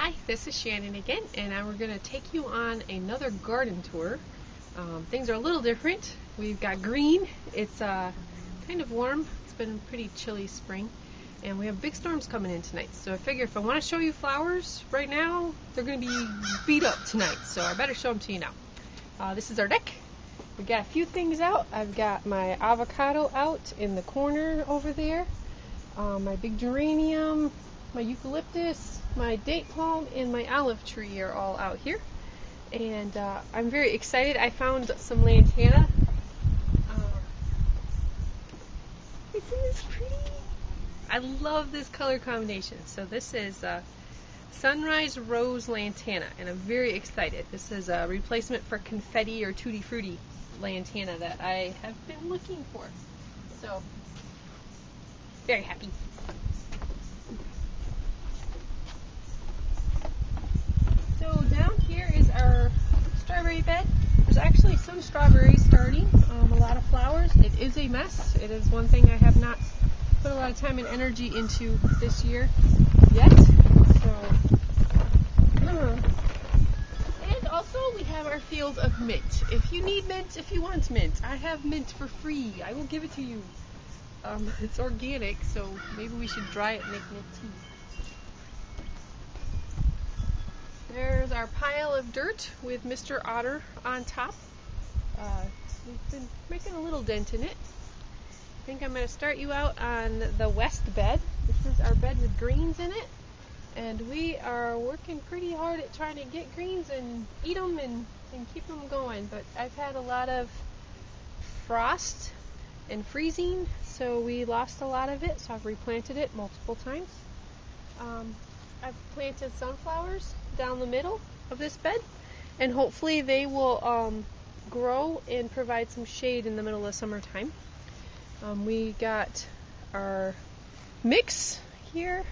Hi, this is Shannon again, and we're going to take you on another garden tour. Things are a little different. We've got green. It's kind of warm. It's been a pretty chilly spring, and we have big storms coming in tonight. So I figure if I want to show you flowers right now, they're going to be beat up tonight, so I better show them to you now. This is our deck. We got a few things out. I've got my avocado out in the corner over there, my big geranium, my eucalyptus, my date palm, and my olive tree are all out here. And I'm very excited. I found some lantana. Isn't this pretty? I love this color combination. So this is Sunrise Rose Lantana, and I'm very excited. This is a replacement for confetti or tutti frutti lantana that I have been looking for. So, very happy. So down here is our strawberry bed. There's actually some strawberries starting, a lot of flowers. It is a mess. It is one thing I have not put a lot of time and energy into this year yet. And also we have our field of mint. If you need mint, if you want mint, I have mint for free. I will give it to you. It's organic, so maybe we should dry it and make mint tea. There's our pile of dirt with Mr. Otter on top. We've been making a little dent in it. I think I'm going to start you out on the west bed. This is our bed with greens in it. And we are working pretty hard at trying to get greens and eat them and keep them going. But I've had a lot of frost and freezing, so we lost a lot of it. So I've replanted it multiple times. I've planted sunflowers down the middle of this bed, and hopefully they will grow and provide some shade in the middle of summertime. We got our mix here.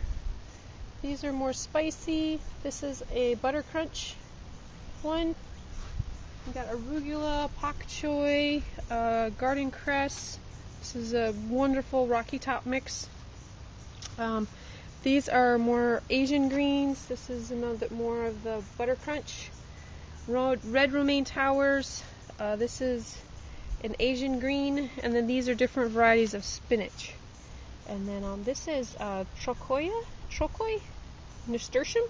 These are more spicy. This is a butter crunch one. We got arugula, pak choy, garden cress. This is a wonderful rocky top mix. These are more Asian greens. This is another more of the butter crunch. Red romaine towers. This is an Asian green, and then these are different varieties of spinach. And then this is trocoi nasturtium.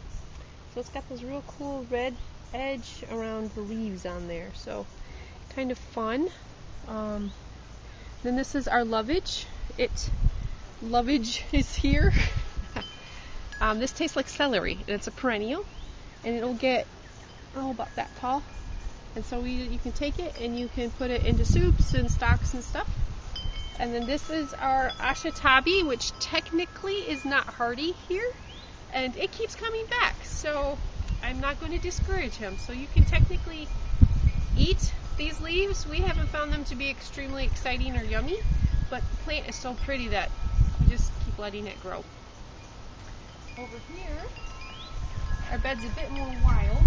So it's got this real cool red edge around the leaves on there. So kind of fun. Then this is our lovage. Lovage is here. This tastes like celery, and it's a perennial, and it'll get about that tall. And so you can take it and you can put it into soups and stocks and stuff. And then this is our ashitabi, which technically is not hardy here, and it keeps coming back. So I'm not going to discourage him. So you can technically eat these leaves. We haven't found them to be extremely exciting or yummy, but the plant is so pretty that you just keep letting it grow. Over here, our bed's a bit more wild.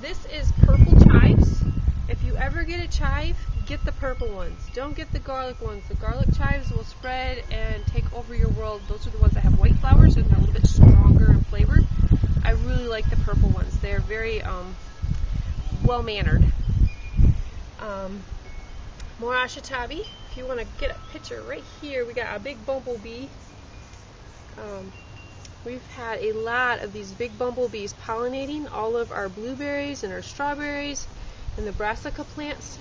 This is purple chives. If you ever get a chive, get the purple ones. Don't get the garlic ones. The garlic chives will spread and take over your world. Those are the ones that have white flowers and they're a little bit stronger in flavor. I really like the purple ones. They're very well-mannered. More ashitabi. If you want to get a picture right here, we got a big bumblebee. We've had a lot of these big bumblebees pollinating all of our blueberries and our strawberries and the brassica plants.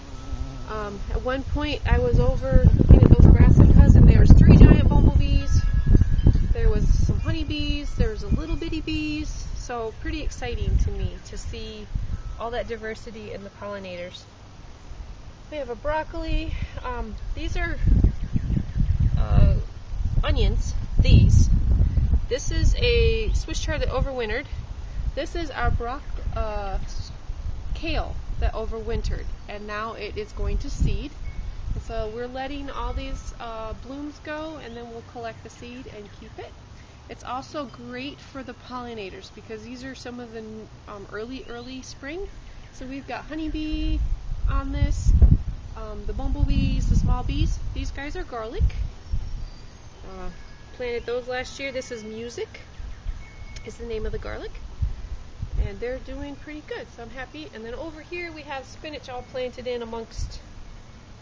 At one point I was over looking at those brassicas, and there was 3 giant bumblebees. There was some honeybees, there was a little bitty bees. So pretty exciting to me to see all that diversity in the pollinators. We have a broccoli. These are onions. This is a Swiss chard that overwintered. This is our kale that overwintered, and now it is going to seed. And so we're letting all these blooms go, and then we'll collect the seed and keep it. It's also great for the pollinators because these are some of the early spring. So we've got honeybee on this, the bumblebees, the small bees. These guys are garlic. Planted those last year. This is music. is the name of the garlic. And they're doing pretty good, so I'm happy. And then over here we have spinach all planted in amongst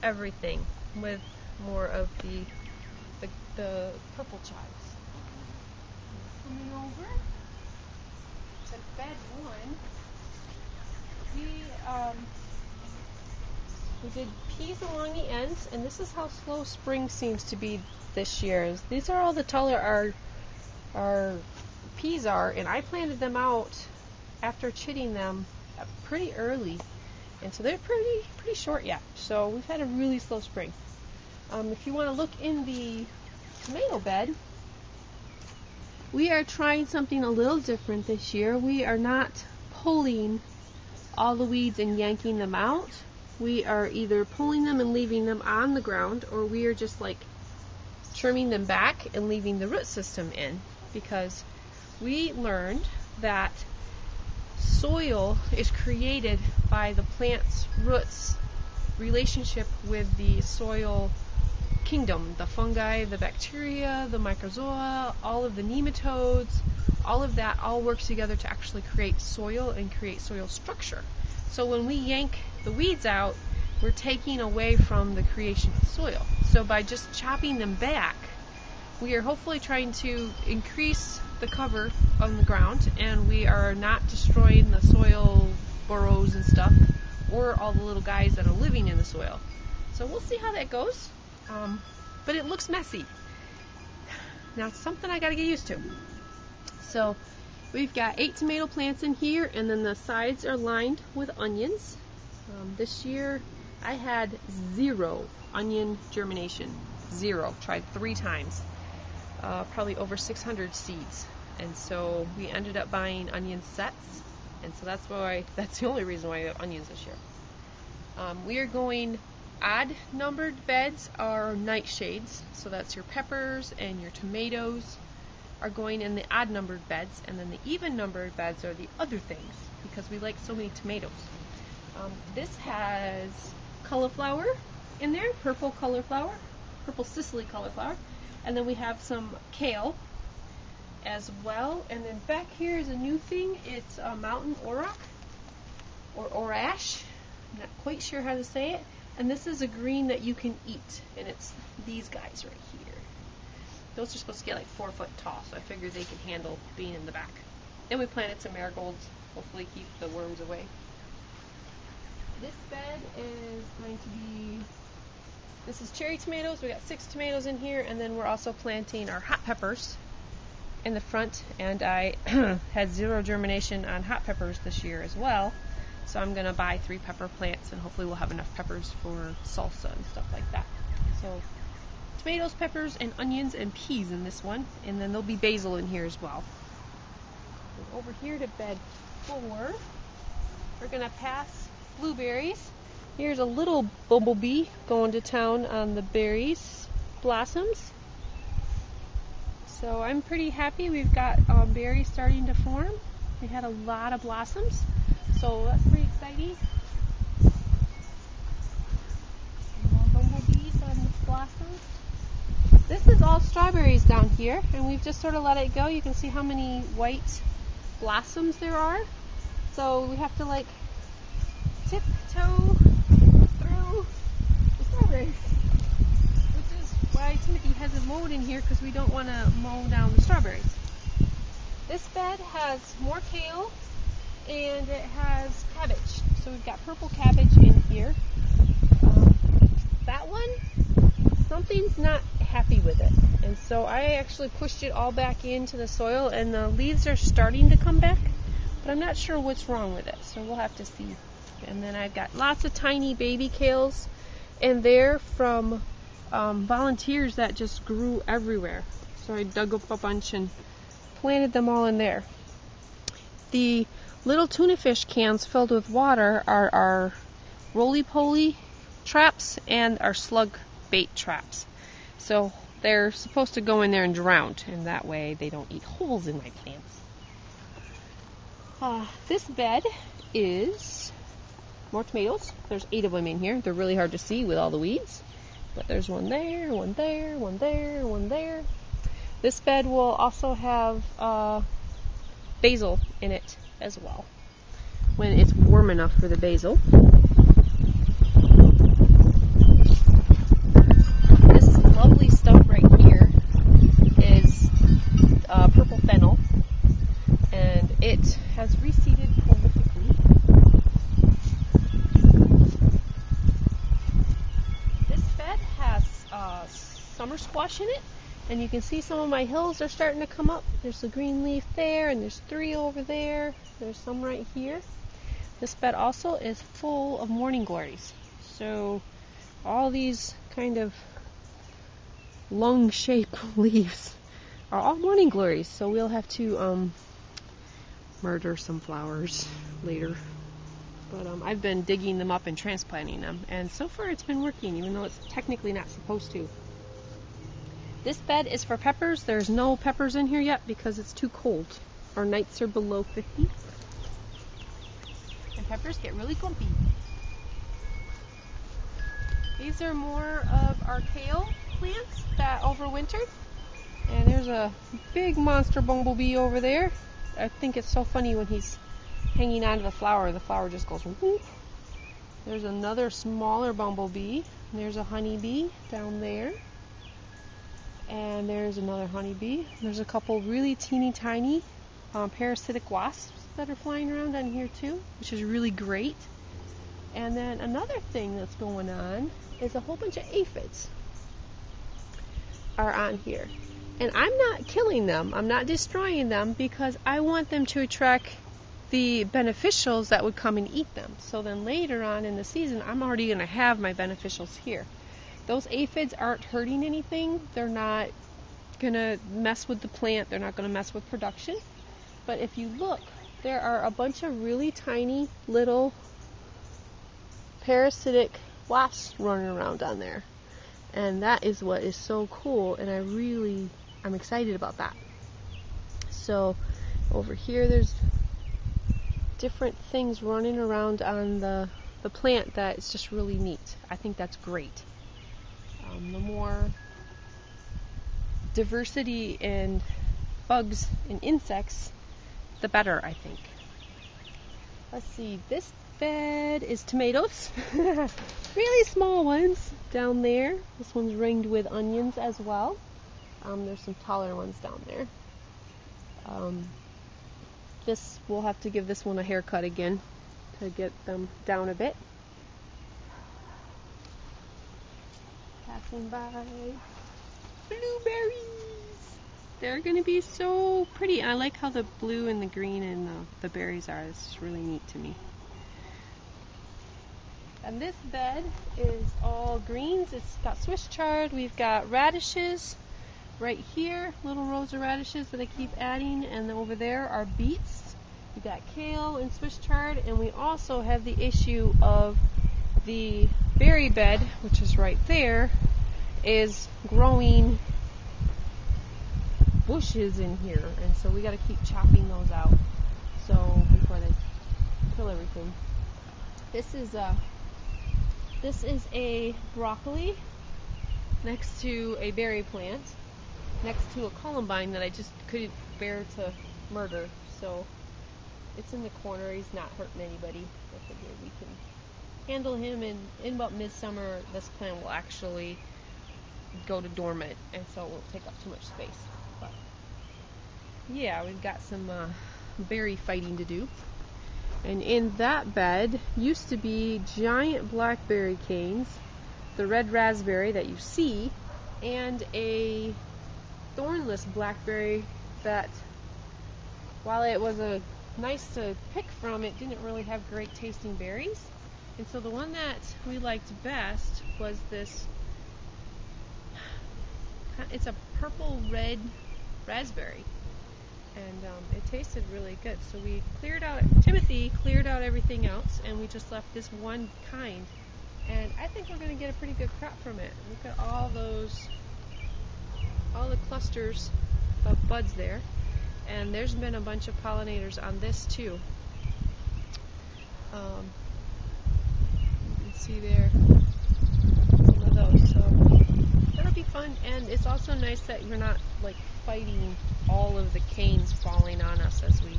everything with more of the purple chives. Coming over to bed 1, we did peas along the ends, and this is how slow spring seems to be this year. These are all the taller our peas are, and I planted them out after chitting them pretty early, and so they're pretty short yet. So we've had a really slow spring. If you want to look in the tomato bed, we are trying something a little different this year. We are not pulling all the weeds and yanking them out. We are either pulling them and leaving them on the ground, or we are just like trimming them back and leaving the root system in, because we learned that soil is created by the plant's roots relationship with the soil kingdom, the fungi, the bacteria, the mycorrhiza, all of the nematodes, all of that all works together to actually create soil and create soil structure. So when we yank the weeds out, we're taking away from the creation of soil. So by just chopping them back, we are hopefully trying to increase the cover on the ground, and we are not destroying the soil burrows and stuff, or all the little guys that are living in the soil. So we'll see how that goes. But it looks messy. Now it's something I gotta get used to. So we've got 8 tomato plants in here, and then the sides are lined with onions. This year I had 0 onion germination. 0. Tried 3 times. Probably over 600 seeds. And so we ended up buying onion sets, and so that's the only reason why I have onions this year. We are going odd numbered beds are nightshades, so that's your peppers and your tomatoes are going in the odd numbered beds, and then the even numbered beds are the other things, because we like so many tomatoes. This has cauliflower in there, purple cauliflower, purple Sicily cauliflower, and then we have some kale as well. And then back here is a new thing. It's a mountain auroch or orache. I'm not quite sure how to say it. And this is a green that you can eat, and it's these guys right here. Those are supposed to get like 4 foot tall, so I figured they could handle being in the back. Then we planted some marigolds, hopefully keep the worms away. This bed is going to be, this is cherry tomatoes. We got 6 tomatoes in here, and then we're also planting our hot peppers in the front, and I had 0 germination on hot peppers this year as well. So I'm going to buy 3 pepper plants, and hopefully we'll have enough peppers for salsa and stuff like that. So tomatoes, peppers, and onions and peas in this one, and then there'll be basil in here as well. And over here to bed 4, we're going to pass blueberries. Here's a little bumblebee going to town on the berries blossoms. So I'm pretty happy. We've got berries starting to form. We had a lot of blossoms, so that's pretty exciting. More bumblebees on the blossoms. This is all strawberries down here, and we've just sort of let it go. You can see how many white blossoms there are. So we have to like tiptoe through the strawberries, which is why Timothy hasn't mowed in here, because we don't want to mow down the strawberries. This bed has more kale, and it has cabbage. So we've got purple cabbage in here. That one, something's not happy with it, and so I actually pushed it all back into the soil, and the leaves are starting to come back, but I'm not sure what's wrong with it, so we'll have to see. And then I've got lots of tiny baby kales, and they're from volunteers that just grew everywhere. So I dug up a bunch and planted them all in there. The little tuna fish cans filled with water are our roly-poly traps and our slug bait traps. So they're supposed to go in there and drown, and that way they don't eat holes in my plants. This bed is more tomatoes. There's 8 of them in here. They're really hard to see with all the weeds, but there's one there, one there, one there, one there. This bed will also have basil in it as well when it's warm enough for the basil. This lovely stuff right here is purple fennel, and it has reseeded prolifically. This bed has summer squash in it, and you can see some of my hills are starting to come up. There's a green leaf there, and there's 3 over there. There's some right here. This bed also is full of morning glories. So all these kind of lung-shaped leaves are all morning glories. So we'll have to murder some flowers later. But I've been digging them up and transplanting them, and so far it's been working, even though it's technically not supposed to. This bed is for peppers. There's no peppers in here yet because it's too cold. Our nights are below 50. And peppers get really grumpy. These are more of our kale plants that overwintered. And there's a big monster bumblebee over there. I think it's so funny when he's hanging onto the flower just goes whoop. There's another smaller bumblebee. There's a honeybee down there. And there's another honeybee. There's a couple really teeny tiny parasitic wasps that are flying around on here too, which is really great. And then another thing that's going on is a whole bunch of aphids are on here. And I'm not killing them, I'm not destroying them, because I want them to attract the beneficials that would come and eat them. So then later on in the season, I'm already going to have my beneficials here. Those aphids aren't hurting anything. They're not going to mess with the plant. They're not going to mess with production. But if you look, there are a bunch of really tiny little parasitic wasps running around on there. And that is what is so cool, and I'm excited about that. So over here there's different things running around on the plant that is just really neat. I think that's great. The more diversity in bugs and insects, the better, I think. Let's see, this bed is tomatoes. Really small ones down there. This one's ringed with onions as well. There's some taller ones down there. We'll have to give this one a haircut again to get them down a bit. Passing by blueberries. They're going to be so pretty. And I like how the blue and the green and the berries are. It's just really neat to me. And this bed is all greens. It's got Swiss chard. We've got radishes right here, little rows of radishes that I keep adding. And then over there are beets. We've got kale and Swiss chard. And we also have the issue of the berry bed, which is right there, is growing bushes in here, and so we got to keep chopping those out so before they kill everything. This is a broccoli next to a berry plant next to a columbine that I just couldn't bear to murder, so it's in the corner. He's not hurting anybody. I figure we can handle him, and in about midsummer this plant will actually go to dormant, and so it won't take up too much space. But yeah, we've got some berry fighting to do. And in that bed used to be giant blackberry canes, the red raspberry that you see, and a thornless blackberry that, while it was nice to pick from, it didn't really have great tasting berries. And so the one that we liked best was this, it's a purple red raspberry, and it tasted really good. So we Timothy cleared out everything else, and we just left this one kind, and I think we're going to get a pretty good crop from it. Look at all the clusters of buds there, and there's been a bunch of pollinators on this too. You can see there some of those, so that'll be fun. And it's also nice that you're not like fighting all of the canes falling on us as we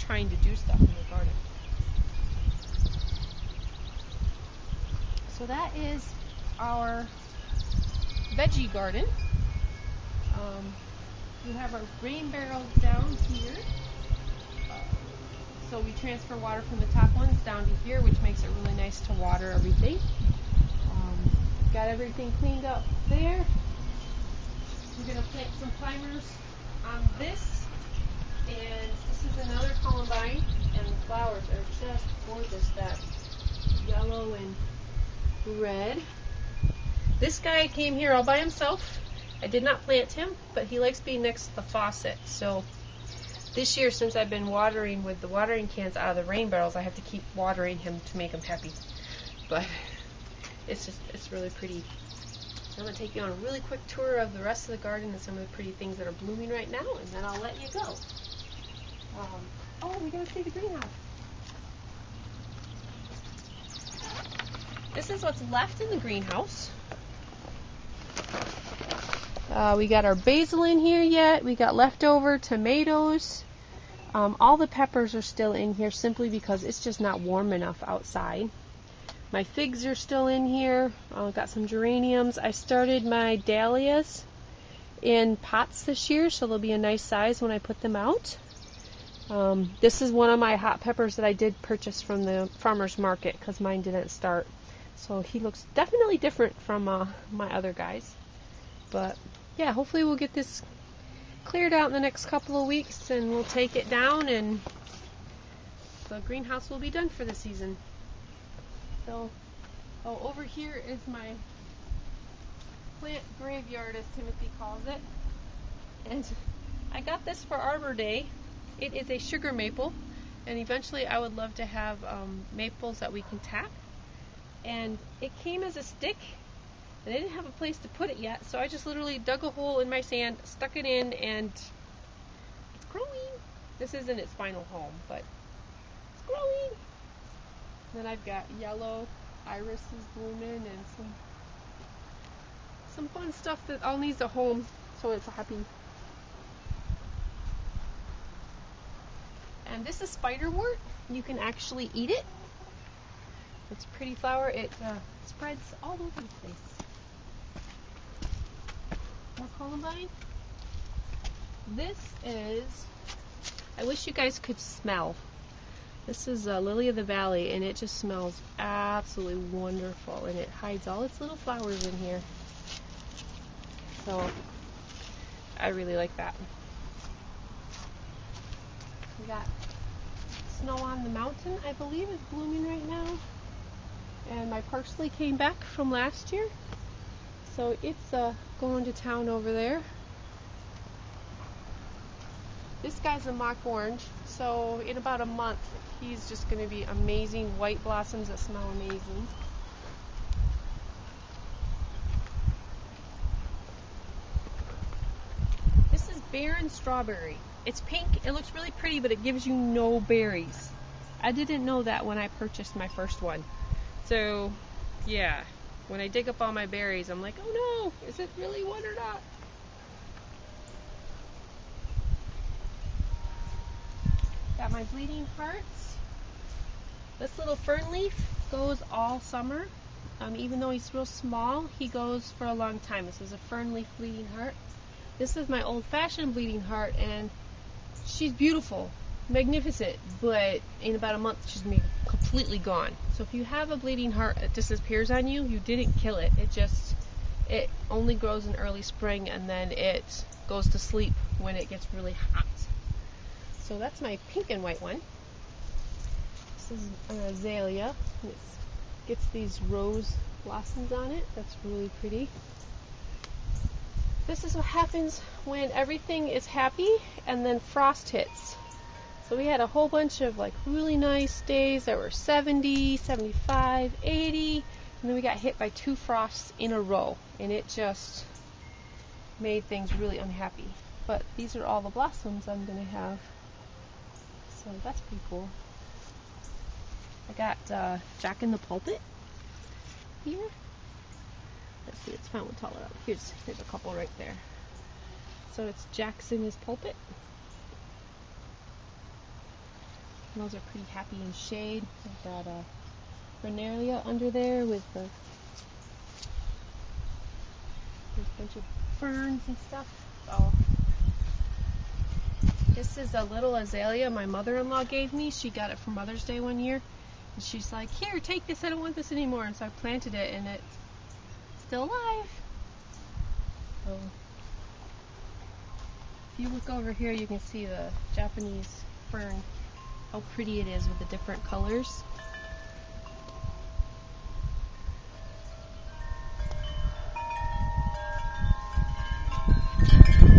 trying to do stuff in the garden. So that is our veggie garden. We have our rain barrels down here. So we transfer water from the top ones down to here, which makes it really nice to water everything. Got everything cleaned up there. We're going to plant some climbers on this. And this is another columbine, and the flowers are just gorgeous, that yellow and red. This guy came here all by himself. I did not plant him, but he likes being next to the faucet. So this year, since I've been watering with the watering cans out of the rain barrels, I have to keep watering him to make him happy. But it's really pretty. I'm going to take you on a really quick tour of the rest of the garden and some of the pretty things that are blooming right now, and then I'll let you go. We got to see the greenhouse. This is what's left in the greenhouse. We got our basil in here yet. We got leftover tomatoes. All the peppers are still in here simply because it's just not warm enough outside. My figs are still in here. Got some geraniums. I started my dahlias in pots this year, so they'll be a nice size when I put them out. This is one of my hot peppers that I did purchase from the farmer's market because mine didn't start. So he looks definitely different from my other guys. But yeah, hopefully we'll get this cleared out in the next couple of weeks and we'll take it down and the greenhouse will be done for the season. So, over here is my plant graveyard, as Timothy calls it. And I got this for Arbor Day. It is a sugar maple, and eventually I would love to have maples that we can tap. And it came as a stick, and I didn't have a place to put it yet, so I just literally dug a hole in my sand, stuck it in, and it's growing. This isn't its final home, but it's growing. Then I've got yellow irises blooming and some fun stuff that all needs a home, so it's happy. And this is spiderwort. You can actually eat it. It's a pretty flower. It spreads all over the place. More columbine. This is, I wish you guys could smell. This is Lily of the Valley, and it just smells absolutely wonderful, and it hides all its little flowers in here. So I really like that. We got Snow on the Mountain, I believe, is blooming right now. And my parsley came back from last year, so it's going to town over there. This guy's a mock orange, so in about a month he's just going to be amazing white blossoms that smell amazing. This is Barren Strawberry. It's pink, it looks really pretty, but it gives you no berries. I didn't know that when I purchased my first one. So, yeah, when I dig up all my berries, I'm like, oh no, is it really one or not? Got my bleeding hearts. This little fern leaf goes all summer. Even though he's real small, he goes for a long time. This is a fern leaf bleeding heart. This is my old-fashioned bleeding heart, and she's beautiful, magnificent, but in about a month she's going to be completely gone. So if you have a bleeding heart that disappears on you, you didn't kill it. It only grows in early spring, and then it goes to sleep when it gets really hot. So that's my pink and white one. This is an azalea. It gets these rose blossoms on it. That's really pretty. This is what happens when everything is happy and then frost hits. So we had a whole bunch of like really nice days that were 70, 75, 80, and then we got hit by 2 frosts in a row, and it just made things really unhappy. But these are all the blossoms I'm going to have. So that's pretty cool. I got Jack in the Pulpit here. Let's see, let's find one taller up. Here's a couple right there. So it's Jack's in his pulpit. And those are pretty happy in shade. I've got a Fernalia under there with a bunch of ferns and stuff. So this is a little azalea my mother-in-law gave me. She got it for Mother's Day one year. And she's like, here, take this, I don't want this anymore. And so I planted it and it's still alive. So if you look over here, you can see the Japanese fern, how pretty it is with the different colors.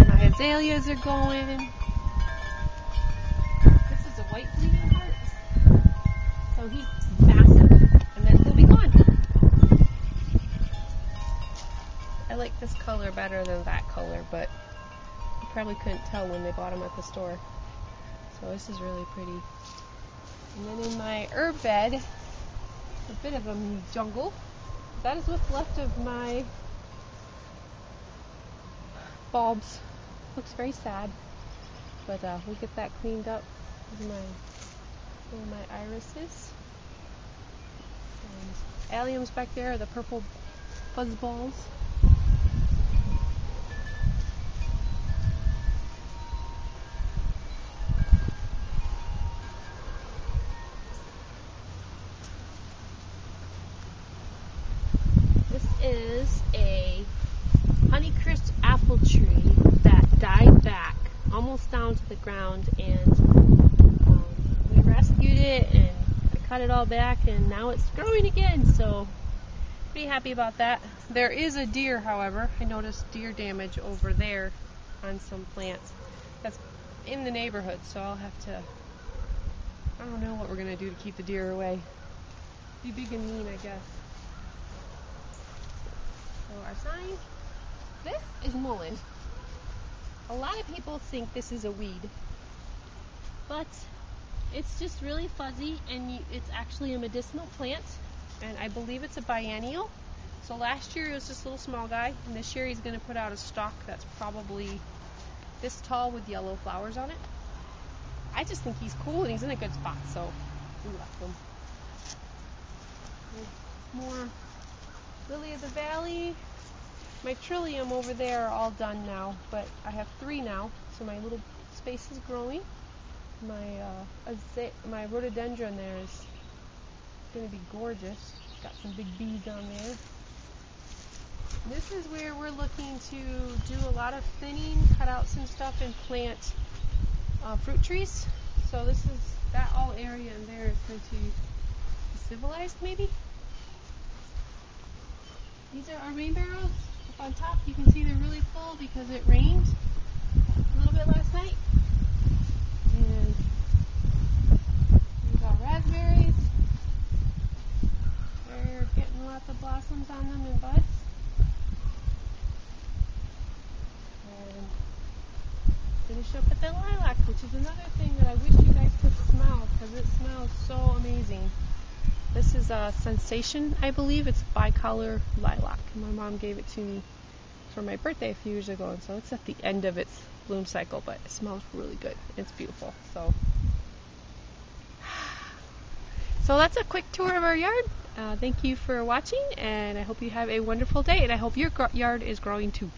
My azaleas are going. This is a white bleeding heart. So he's massive, and then he'll be gone. I like this color better than that color, but you probably couldn't tell when they bought them at the store. So this is really pretty. And then in my herb bed, a bit of a jungle. That is what's left of my bulbs. Looks very sad, but we'll get that cleaned up with my irises. And alliums back there, the purple buzz balls. This is a Honeycrisp apple tree that died back almost down to the ground, and we rescued it and I cut it all back and now it's growing again, so pretty happy about that. There is a deer, however. I noticed deer damage over there on some plants. That's in the neighborhood, so I'll have to, I don't know what we're going to do to keep the deer away. Be big and mean, I guess. So our sign. This is mullein. A lot of people think this is a weed, but it's just really fuzzy, and it's actually a medicinal plant, and I believe it's a biennial. So last year it was just a little small guy, and this year he's going to put out a stalk that's probably this tall with yellow flowers on it. I just think he's cool and he's in a good spot, so we left him. There's more lily of the valley. My trillium over there are all done now, but I have 3 now, so my little space is growing. My rhododendron there is going to be gorgeous. Got some big bees on there. This is where we're looking to do a lot of thinning, cut out some stuff, and plant fruit trees. So this is, that all area in there is going to be civilized, maybe. These are our rain barrels. Up on top, you can see they're really full because it rained a little bit last night. And we've got raspberries. They're getting lots of blossoms on them and buds. And finish up with the lilac, which is another thing that I wish you guys could smell because it smells so amazing. This is a Sensation, I believe. It's bicolor lilac. My mom gave it to me for my birthday a few years ago, and so it's at the end of its bloom cycle, but it smells really good. It's beautiful. So that's a quick tour of our yard. Thank you for watching, and I hope you have a wonderful day, and I hope your yard is growing too.